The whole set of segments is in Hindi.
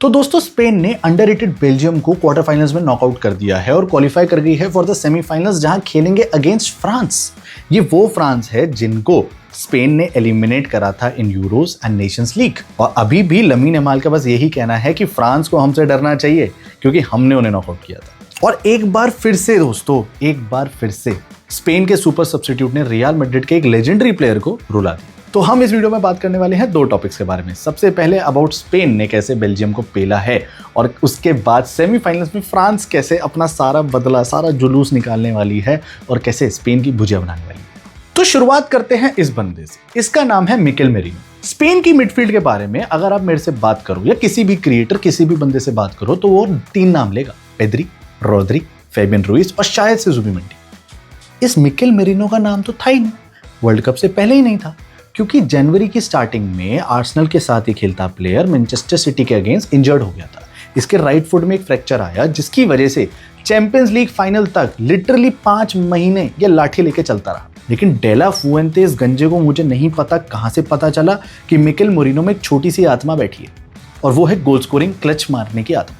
तो दोस्तों स्पेन ने अंडररेटेड बेल्जियम को क्वार्टर फाइनल्स में नॉकआउट कर दिया है और क्वालिफाई कर गई है फॉर द सेमीफाइनल्स जहां खेलेंगे अगेंस्ट फ्रांस। ये वो फ्रांस है जिनको स्पेन ने एलिमिनेट करा था इन यूरोस एंड नेशंस लीग। और अभी भी लमीन यमाल का बस यही कहना है कि फ्रांस को हमसे डरना चाहिए क्योंकि हमने उन्हें नॉकआउट किया था। और एक बार फिर से दोस्तों, एक बार फिर से स्पेन के सुपर सब्स्टिट्यूट ने रियल मैड्रिड के एक लेजेंडरी प्लेयर को रुला दिया। तो हम इस वीडियो में बात करने वाले हैं दो टॉपिक्स के बारे में। सबसे पहले अबाउट स्पेन ने कैसे बेल्जियम को पेला है और उसके बाद सेमीफाइनल्स में फ्रांस कैसे अपना सारा बदला, सारा जुलूस निकालने वाली है और कैसे स्पेन की भुजिया बनाने वाली है। तो शुरुआत करते हैं इस बंदे से। इसका नाम है मिकेल मेरिनो। स्पेन की मिडफील्ड के बारे में अगर आप मेरे से बात करो या किसी भी क्रिएटर, किसी भी बंदे से बात करो तो वो 3 नाम लेगा: पेद्री, रोद्री, फेबियन रुइस और शायद से जुबिमेंडी। इस मिकेल मेरिनो का नाम तो था ही नहीं, वर्ल्ड कप से पहले ही नहीं था, क्योंकि जनवरी की स्टार्टिंग में आर्सेनल के साथ ही खेलता प्लेयर मैनचेस्टर सिटी के अगेंस्ट इंजर्ड हो गया था। इसके राइट फुट में एक फ्रैक्चर आया जिसकी वजह से चैंपियंस लीग फाइनल तक लिटरली 5 महीने ये लाठी लेके चलता रहा। लेकिन डेला फुएंते इस गंजे को मुझे नहीं पता कहां से पता चला कि मिकेल मेरिनो में एक छोटी सी आत्मा बैठी है और वो है गोल स्कोरिंग, क्लच मारने की आत्मा।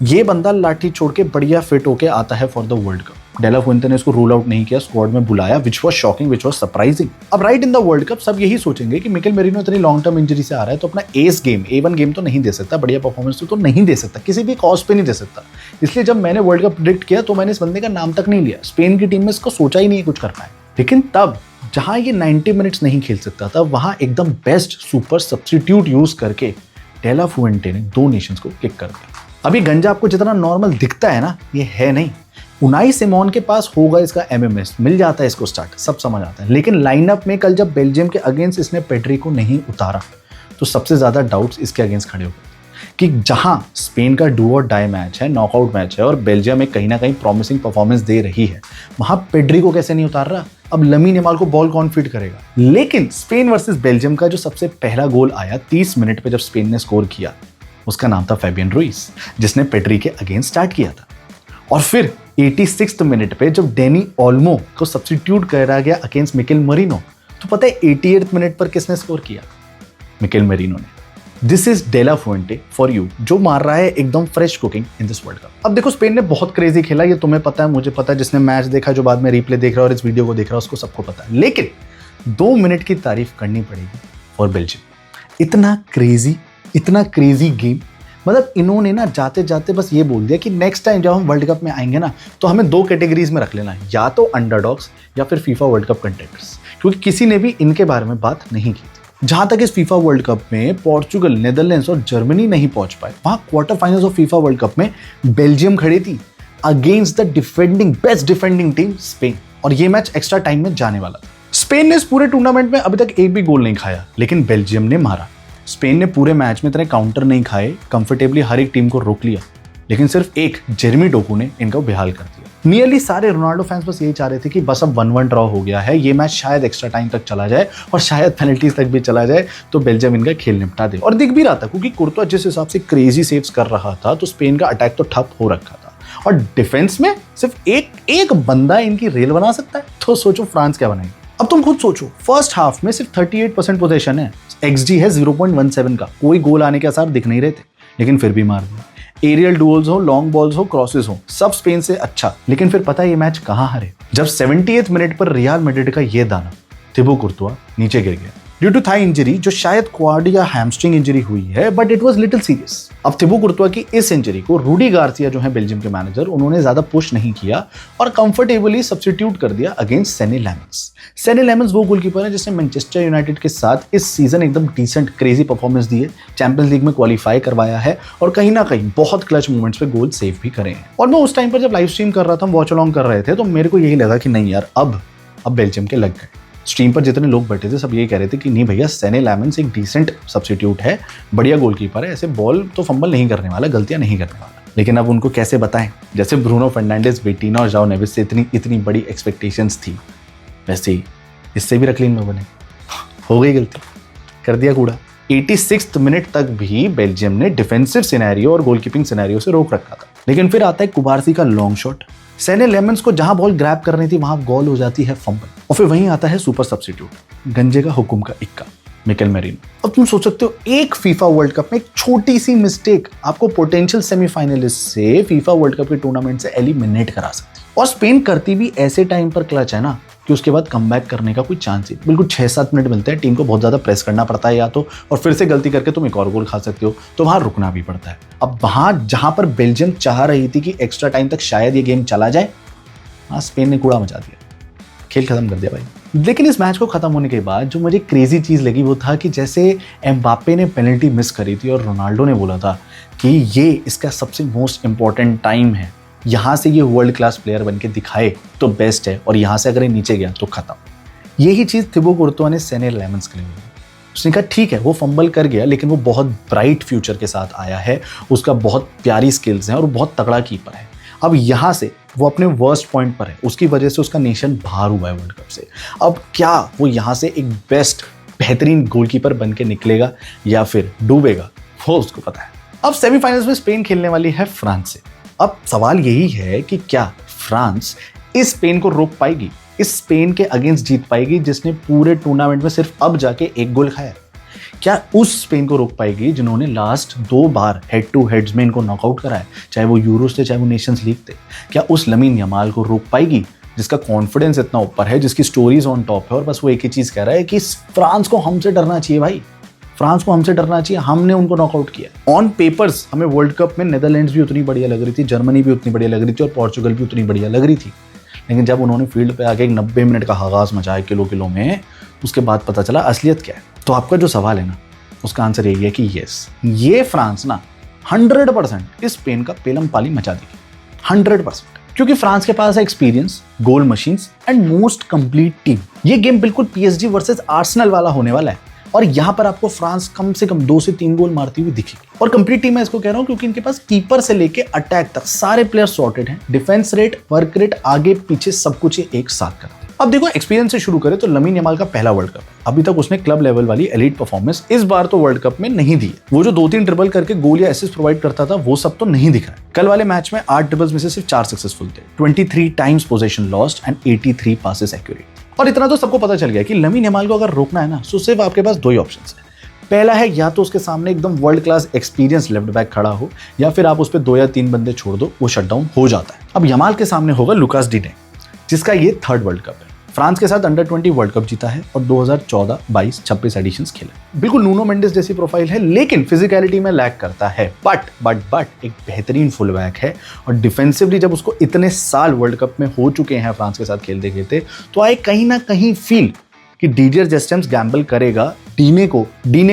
ये बंदा लाठी छोड़ के बढ़िया फिट होके आता है for the world cup. De la Fuente ने इसको रूल आउट नहीं किया, स्क्वाड में बुलाया, which was shocking, which was surprising. अब right in the world cup सब यही सोचेंगे कि मिकेल मेरिनो इतनी लॉन्ग टर्म इंजरी से आ रहा है तो अपना एस गेम, A1 गेम तो नहीं दे सकता, बढ़िया परफॉर्मेंस तो नहीं दे सकता, किसी भी कॉज पे नहीं दे सकता। इसलिए जब मैंने वर्ल्ड कप प्रेडिक्ट किया तो मैंने इस बंदे का नाम तक नहीं लिया। स्पेन की टीम में इसको सोचा ही नहीं कुछ कर पाए। लेकिन तब जहां ये 90 मिनट्स नहीं खेल सकता था वहां एकदम बेस्ट सुपर सब्स्टिट्यूट यूज करके डेला फुएंटे ने 2 नेशंस को किक कर दिया। अभी गंजा आपको जितना नॉर्मल दिखता है ना, ये है नहीं। उनाई सिमोन के पास होगा इसका MMS, मिल जाता है इसको स्टार्ट, सब समझ आता है। लेकिन लाइनअप में कल जब बेल्जियम के अगेंस्ट इसने पेड्री को नहीं उतारा तो सबसे ज्यादा डाउट्स इसके अगेंस्ट खड़े हो गए कि जहां स्पेन का डू और डाई मैच है, नॉकआउट मैच है और बेल्जियम में कहीं ना कहीं प्रॉमिसिंग परफॉर्मेंस दे रही है, वहां पेड्री को कैसे नहीं उतार रहा। अब लमीन यमाल को बॉल कौन फीड करेगा। लेकिन स्पेन वर्सेस बेल्जियम का जो सबसे पहला गोल आया 30 मिनट पे जब स्पेन ने स्कोर किया, उसका नाम था फेबियन रुइस, जिसने पेड्री के अगेंस्ट स्टार्ट किया था। और फिर 86 मिनट पे जब डेनी ओल्मो को सब्स्टिट्यूट करा गया अगेंस्ट मिकेल मेरिनो, तो पता है 88 मिनट पर किसने स्कोर किया? मिकेल मेरिनो ने। This is de la Fuente for you, जो मार रहा है एकदम fresh cooking in this world cup. अब देखो स्पेन ने बहुत क्रेजी खेला, ये तुम्हें पता है, मुझे पता है, जिसने मैच देखा, जो बाद में रिप्ले देख रहा है और इस वीडियो को देख रहा है उसको सबको पता है। लेकिन 2 मिनट की तारीफ करनी पड़ेगी फॉर बेल्जियम। इतना क्रेजी गेम, मतलब इन्होंने ना जाते जाते बस ये बोल दिया कि नेक्स्ट टाइम जब हम वर्ल्ड कप में आएंगे ना तो हमें 2 कैटेगरीज में रख लेना है, या तो अंडरडॉग्स या फिर फीफा वर्ल्ड कप कंटेंडर्स, क्योंकि किसी ने भी इनके बारे में बात नहीं की थी। जहां तक इस फीफा वर्ल्ड कप में पोर्चुगल, नेदरलैंड्स और जर्मनी नहीं पहुंच पाए, वहां quarter finals of FIFA world cup में बेल्जियम खड़ी थी against the best defending team Spain, और ये मैच एक्स्ट्रा टाइम में जाने वाला था। स्पेन ने इस पूरे टूर्नामेंट में अभी तक एक भी गोल नहीं खाया, लेकिन बेल्जियम ने मारा। स्पेन ने पूरे मैच में इतने काउंटर नहीं खाए, कंफर्टेबली हर एक टीम को रोक लिया, लेकिन सिर्फ एक जेरेमी डोकू ने इनको बेहाल कर दिया। नियरली सारे रोनाल्डो फैंस बस यही चाह रहे थे कि बस अब 1-1 ड्रॉ हो गया है, ये मैच शायद एक्स्ट्रा टाइम तक चला जाए और शायद पेनल्टीज तक भी चला जाए तो बेल्जियम इनका खेल निपटा दे। और दिख भी रहा था, क्योंकि कुर्तवा जिस हिसाब से क्रेजी सेव्स कर रहा था तो स्पेन का अटैक तो ठप हो रखा था और डिफेंस में सिर्फ एक बंदा इनकी रेल बना सकता है, तो सोचो फ्रांस क्या बनाएगी। अब तुम खुद सोचो, फर्स्ट हाफ में सिर्फ 38% पोजीशन है, XG है 0.17 का, कोई गोल आने के आसार दिख नहीं रहे थे, लेकिन फिर भी मार दिया। एरियल डुअल्स हो, लॉन्ग बॉल्स हो, क्रॉसेस हो, सब स्पेन से अच्छा। लेकिन फिर पता है ये मैच कहां हारे? जब 78 मिनट पर रियल मैड्रिड का ये दाना थिबो कुर्तवा नीचे गिर गया ड्यू टू थाई इंजरी, जो शायद क्वाड या हैमस्ट्रिंग इंजरी हुई है, but it was little serious. अब थिबो कुर्तवा की इस इंजरी को रूडी गार्सिया जो है बेल्जियम के मैनेजर, उन्होंने ज्यादा पुश नहीं किया और कंफर्टेबली सब्स्टिट्यूट कर दिया अगेंस्ट सेनी लेमन्स। सेनी लेमन्स वो गोलकीपर है जिसने मैनचेस्टर यूनाइटेड के साथ इस सीजन एकदम डिसेंट क्रेजी परफॉर्मेंस दी है, चैंपियंस लीग में क्वालिफाई करवाया है और कहीं ना कहीं बहुत क्लच मोमेंट्स पे गोल सेव भी करे हैं। और मैं उस टाइम पर जब लाइव स्ट्रीम कर रहा था, हम वॉच अलॉन्ग कर रहे थे, तो मेरे को यही लगा कि नहीं यार, अब बेल्जियम के लग गए। स्ट्रीम पर जितने लोग बैठे थे सब यही कह रहे थे कि नहीं भैया, सेनी लेमन्स एक डिसेंट सब्स्टिट्यूट है, बढ़िया गोलकीपर है, ऐसे बॉल तो फंबल नहीं करने वाला, गलतियां नहीं करने वाला। लेकिन अब उनको कैसे बताएं, जैसे ब्रूनो फर्नांडिस, विटीना और जाओ नेवेस से इतनी बड़ी एक्सपेक्टेशंस थी, वैसे ही इससे भी रख ली इन लोगों ने। हो गई गलती, कर दिया कूड़ा। 86 मिनट तक भी बेल्जियम ने डिफेंसिव सिनेरियो और गोलकीपिंग सिनेरियो से रोक रखा था। लेकिन फिर आता है कुबारसी का लॉन्ग शॉट, सेनी लेमन्स को जहां बॉल ग्रैब करनी थी वहां गोल हो जाती है फंबल, और फिर वहीं आता है सुपर सब्स्टिट्यूट, गंजे का हुकुम का इक्का। Mikel merino. अब तुम सोच सकते हो एक फीफा वर्ल्ड कप में एक छोटी सी मिस्टेक आपको पोटेंशियल सेमीफाइनलिस्ट से फीफा वर्ल्ड कप के टूर्नामेंट से एलिमिनेट करा सकती है। और स्पेन करती भी ऐसे टाइम पर क्लच है ना कि उसके बाद कमबैक करने का कोई चांस ही, बिल्कुल 6-7 मिनट मिलते हैं, टीम को बहुत ज्यादा प्रेस करना पड़ता है या तो, और फिर से गलती करके तुम एक और गोल खा सकते हो, तो वहां रुकना भी पड़ता है। अब वहां जहां पर बेल्जियम चाह रही थी कि एक्स्ट्रा टाइम तक शायद ये गेम चला जाए, वहां स्पेन ने कूड़ा मचा दिया, खेल खत्म कर दिया भाई। लेकिन इस मैच को खत्म होने के बाद जो मुझे क्रेजी चीज लगी वो था कि जैसे एम्बाप्पे ने पेनल्टी मिस करी थी और रोनाल्डो ने बोला था कि ये इसका सबसे मोस्ट इंपॉर्टेंट टाइम है, यहां से ये वर्ल्ड क्लास प्लेयर बनके दिखाए तो बेस्ट है, और यहां से अगर ये नीचे गया तो खत्म। यही चीज थिबो कुर्तुआ ने सेने लेमंस के लिए बोली। उसने कहा ठीक है वो फंबल कर गया लेकिन वो बहुत ब्राइट फ्यूचर के साथ आया है, उसका बहुत प्यारी स्किल्स हैं और बहुत तगड़ा कीपर है। अब यहाँ से वो अपने वर्स्ट पॉइंट पर है, उसकी वजह से उसका नेशन बाहर हुआ है वर्ल्ड कप से। अब क्या वो यहाँ से एक बेस्ट बेहतरीन गोलकीपर बन के निकलेगा या फिर डूबेगा, वो उसको पता है। अब सेमीफाइनल्स में स्पेन खेलने वाली है फ्रांस से। अब सवाल यही है कि क्या फ्रांस इस स्पेन को रोक पाएगी, इस स्पेन के अगेंस्ट जीत पाएगी जिसने पूरे टूर्नामेंट में सिर्फ अब जाके एक गोल खाया? क्या उस स्पेन को रोक पाएगी जिन्होंने लास्ट 2 बार हेड टू हेड्स में इनको नॉकआउट कराया, चाहे वो यूरोस थे चाहे वो नेशंस लीग थे? क्या उस लमीन यमाल को रोक पाएगी जिसका कॉन्फिडेंस इतना ऊपर है, जिसकी स्टोरीज ऑन टॉप है, और बस वो एक ही चीज कह रहा है कि फ्रांस को हमसे डरना चाहिए भाई, फ्रांस को हमसे डरना चाहिए, हमने उनको नॉकआउट किया। ऑन पेपर्स हमें वर्ल्ड कप में नेदरलैंड्स भी उतनी बढ़िया लग रही थी, जर्मनी भी उतनी बढ़िया लग रही थी और पोर्चुगल भी उतनी बढ़िया लग रही थी, लेकिन जब उन्होंने फील्ड पे आके 90 मिनट का आगाज मचाया किलो में, उसके बाद पता चला असलियत क्या है। तो आपका जो सवाल है ना, उसका आंसर यही है कि यस, ये फ्रांस ना 100% इस स्पेन का पेलम पाली मचा देगी, 100%, क्योंकि फ्रांस के पास है experience, goal machines and most complete team. ये गेम बिल्कुल PSG वर्सेस आर्सेनल वाला होने वाला है और यहां पर आपको फ्रांस कम से कम 2 से 3 गोल मारती हुई दिखेगी। और कंप्लीट टीम मैं इसको कह रहा हूं क्योंकि इनके पास कीपर से लेके अटैक तक सारे प्लेयर सॉर्टेड हैं, डिफेंस रेट, वर्क रेट, आगे पीछे सब कुछ ये एक साथ कर। अब देखो एक्सपीरियंस से शुरू करें तो लमीन यमाल का पहला वर्ल्ड कप है, अभी तक उसने क्लब लेवल वाली एलीट परफॉर्मेंस इस बार तो वर्ल्ड कप में नहीं दी है। वो जो 2-3 ट्रिबल करके गोल या असिस्ट प्रोवाइड करता था वो सब तो नहीं दिख रहा है। कल वाले मैच में 8 ट्रिबल्स में से सिर्फ 4 सक्सेसफुल थे, 23 times position lost and 83 passes accurate. और इतना तो सबको पता चल गया कि लमीन यमाल को अगर रोकना है ना तो सिर्फ आपके पास 2 ही ऑप्शंस है। पहला है या तो उसके सामने एकदम world class experience left back खड़ा हो, या फिर आप उस पर 2 या 3 बंदे छोड़ दो, वो शटडाउन हो जाता है। अब यमाल के सामने होगा लुकास डिने, जिसका ये 3rd वर्ल्ड कप है। फ्रांस के साथ अंडर 20 वर्ल्ड कप जीता है और 2014, 22, 26 एडिशंस खेले। बिल्कुल नूनो मेंडिस जैसी प्रोफाइल है लेकिन फिजिकलिटी में लैक करता है, बट एक बेहतरीन फुल बैक है। और डिफेंसिवली जब उसको इतने साल वर्ल्ड कप में हो चुके हैं फ्रांस के साथ खेलते खेलते, तो आए कहीं ना कहीं फील कि डीडियर डेस्चम्स गैम्बल करेगा, डीने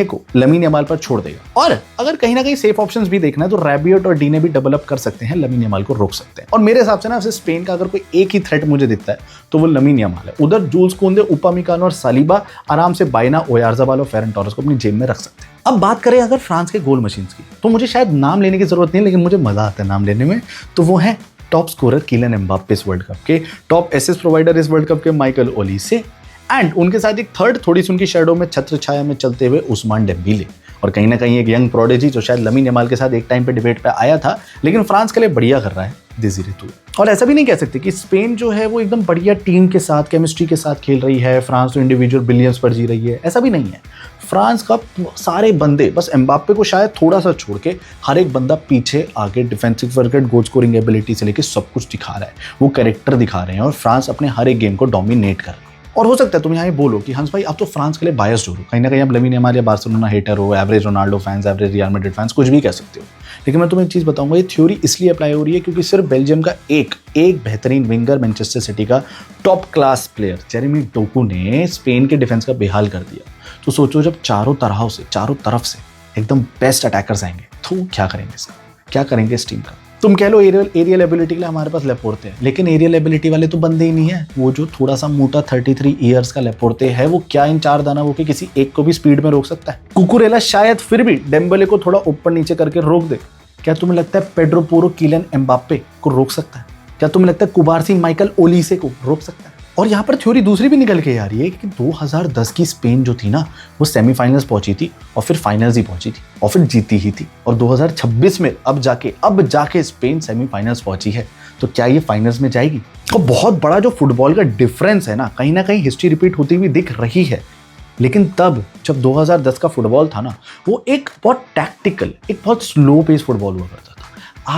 को लमीन यमाल पर छोड़ देगा। और अगर कहीं ना कहीं सेफ ऑप्शंस भी देखना है तो रैबियोट और डीने भी डेवलप कर सकते हैं, लमीन यमाल को रोक सकते हैं। और मेरे हिसाब से ना स्पेन का अगर कोई एक ही थ्रेट मुझे दिखता है तो वो लमीन यमाल है। उधर जूल्स कोंदे, उपामिकानो और सालिबा आराम से बाइना, ओयारज़ाबाल और फेरन टोरेस को अपनी जेब में रख सकते हैं। अब बात करें अगर फ्रांस के गोल मशीन्स की, तो मुझे शायद नाम लेने की जरूरत नहीं, लेकिन मुझे मजा आता है नाम लेने में। तो वो है टॉप स्कोरर किलियन एम्बाप्पे इस वर्ल्ड कप के, टॉप असिस्ट प्रोवाइडर इस वर्ल्ड कप के माइकल ओलिसे, एंड उनके साथ एक थर्ड थोड़ी सी उनकी शैडो में छत्र छाया में चलते हुए उस्मान डेम्बेले, और कहीं ना कहीं एक यंग प्रोडिजी जो शायद लमीन यमाल के साथ एक टाइम पे डिबेट पे आया था लेकिन फ्रांस के लिए बढ़िया कर रहा है, देसीरे टूरे। और ऐसा भी नहीं कह सकते कि स्पेन जो है वो एकदम बढ़िया टीम के साथ, केमिस्ट्री के साथ खेल रही है, फ्रांस तो इंडिविजुअल बिलियंस पर जी रही है, ऐसा भी नहीं है। फ्रांस का सारे बंदे, बस एम्बाप्पे को शायद थोड़ा सा छोड़ के हर एक बंदा पीछे आगे defensive work rate, goal scoring ability से लेके सब कुछ दिखा रहा है, वो कैरेक्टर दिखा रहे हैं और फ्रांस अपने हर एक गेम को डोमिनेट कर रहा है। और हो सकता है तुम यहाँ ये बोलो कि हंस भाई आप तो फ्रांस के लिए बायस्ड हो, कहीं ना कहीं आप लमीन यमाल या बार्सिलोना हेटर हो, average Ronaldo fans, average real Madrid fans, कुछ भी कह सकते हो। लेकिन मैं तुम्हें एक चीज़ बताऊंगा, ये थ्योरी इसलिए अप्लाई हो रही है क्योंकि सिर्फ बेल्जियम का एक बेहतरीन विंगर, मैनचेस्टर सिटी का top class player Jeremy Docu ने स्पेन के डिफेंस का बेहाल कर दिया। तो सोचो जब चारों तरफ से एकदम बेस्ट अटैकर्स आएंगे तो क्या करेंगे इसका, क्या करेंगे इस टीम का। तुम कह लो एरियल एबिलिटी के लिए हमारे पास लेपोर्ते हैं, लेकिन एरियल एबिलिटी वाले तो बंदे ही नहीं है। वो जो थोड़ा सा मोटा 33 ईयर्स का लेपोर्ते है, वो क्या इन 4 दाना वो के किसी एक को भी स्पीड में रोक सकता है? कुकुरेला शायद फिर भी डेम्बेले को थोड़ा ऊपर नीचे करके रोक दे। क्या तुम्हें लगता है पेड्रो पोरो किलियन एम्बाप्पे को रोक सकता है? क्या तुम्हें लगता है कुबारसी माइकल ओलिसे को रोक सकता है? और यहाँ पर थ्योरी दूसरी भी निकल के आ रही है कि 2010 की स्पेन जो थी ना, वो सेमीफाइनल्स पहुंची थी और फिर फाइनल्स ही पहुंची थी और फिर जीती ही थी। और 2026 में अब जाके स्पेन सेमीफाइनल्स पहुंची है, तो क्या ये फाइनल्स में जाएगी? तो बहुत बड़ा जो फुटबॉल का डिफरेंस है ना कहीं हिस्ट्री रिपीट होती हुई दिख रही है। लेकिन तब जब 2010 का फुटबॉल था ना, वो एक बहुत टैक्टिकल, एक बहुत स्लो पेस फुटबॉल हुआ करता था।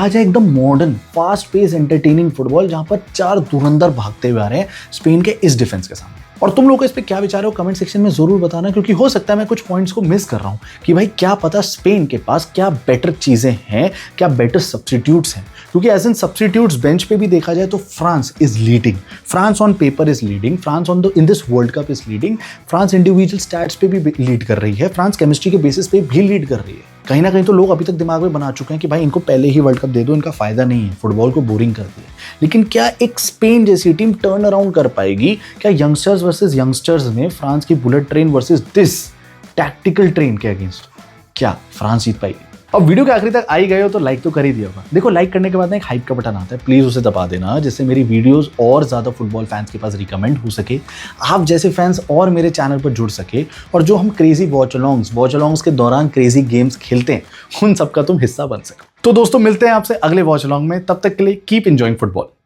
आज है एकदम modern, fast pace, entertaining football, जहां पर 4 धुरंधर भागते हुए आ रहे हैं स्पेन के इस डिफेंस के सामने। और तुम लोग इस पे क्या विचार हो कमेंट सेक्शन में जरूर बताना, क्योंकि हो सकता है मैं कुछ पॉइंट्स को मिस कर रहा हूं कि भाई क्या पता स्पेन के पास क्या बेटर चीजें हैं, क्या बेटर सब्स्टिट्यूट्स हैं। क्योंकि एज इन सब्स्टिट्यूट्स बेंच पे भी देखा जाए तो France is leading, France on paper is leading, France on in this world cup is leading, France individual stats पे भी लीड कर रही है, फ्रांस केमिस्ट्री के बेसिस पे भी लीड कर रही है। कहीं ना कहीं तो लोग अभी तक दिमाग में बना चुके हैं कि भाई इनको पहले ही वर्ल्ड कप दे दो, इनका फायदा नहीं है, फुटबॉल को बोरिंग कर दिया। लेकिन क्या एक स्पेन जैसी टीम टर्न अराउंड कर पाएगी? क्या यंगस्टर्स वर्सेस यंगस्टर्स में फ्रांस की bullet train versus this tactical train के अगेंस्ट क्या फ्रांस जीत पाएगी? अब वीडियो के आखिरी तक आई गए हो तो लाइक तो कर ही दिया होगा। देखो, लाइक करने के बाद ना एक हाइप का बटन आता है, प्लीज उसे दबा देना, जिससे मेरी वीडियोस और ज्यादा फुटबॉल फैंस के पास रिकमेंड हो सके, आप जैसे फैंस और मेरे चैनल पर जुड़ सके, और जो हम क्रेजी वॉच अलोंग्स के दौरान क्रेजी गेम्स खेलते हैं, उन सबका तुम हिस्सा बन सको। तो दोस्तों, मिलते हैं आपसे अगले वॉच अलोंग में, तब तक के लिए कीप एंजॉयिंग फुटबॉल।